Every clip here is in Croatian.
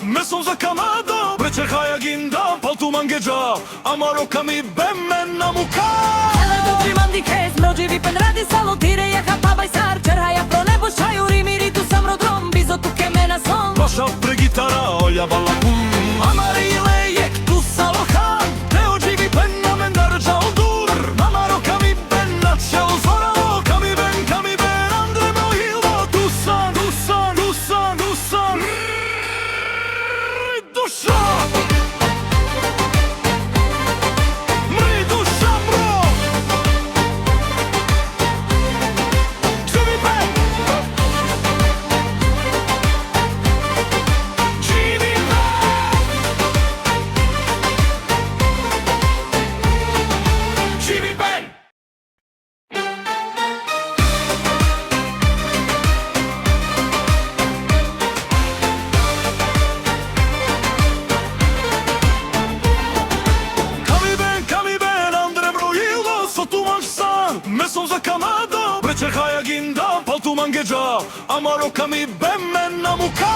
me son za Kanada Precerhaja ginda, paltu mangheggia Amaro kami bemmen namuka Ele dobri mandikes, mrođivi pen radi salutire je hapabaj sar Čerhaja pro nebo šaju rimiri tu sam rodrom Bizo tu ke mena son Paša pre gitara, olja bala Amari lejek tu salohan Teo dživi pen na mendarđa odur Amaro kami ben na čelo zvoralo Kami ben andre meo hilvo Dusan, dusan, dusan, dusan Duša Mri duša bro Živi pen Živi pen Živi pen Kami ben andre bro hilvo Sotu manj san Me son za Kanada Precerhaja ginda Paltu mangheggia Amaro kami bemmen namuka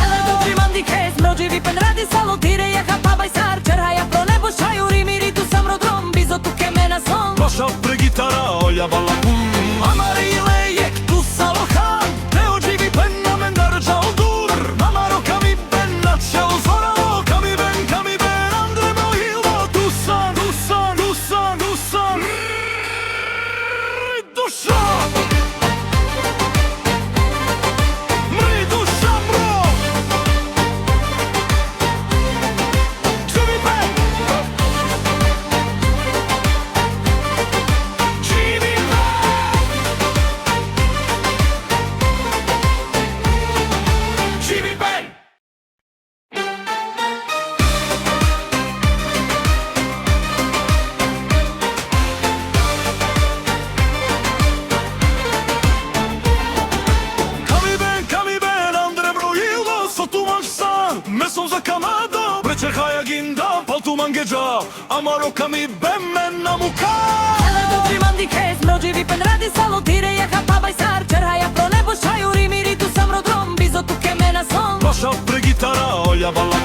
Ele dobri mandikes, mrođivi pen radi salutire je hapabaj sar Čerhaja pro nebo šaju rimiri tu sam rodrom Bizo tu ke mena son Paša pre gitara, olja bala Amari lejek tu salohan Teo dživi pen na mendarđa odur Amaro kami ben na čelo zvoralo Kami ben andre meo hilvo Dusan, dusan, dusan, dusan Duša Mri duša bro Živi pen Živi pen Živi pen Kami ben andre bro hilvo Sotu manj san Me son za Kanada Precerhaja ginda Paltu mangheggia Amaro kami bemmen namuka Ele dobri mandikes, mrođivi pen radi salutire je hapabaj sar Čerhaja pro nebo šaju rimiri tu sam rodrom Bizo tu ke mena son Paša pre gitara, olja bala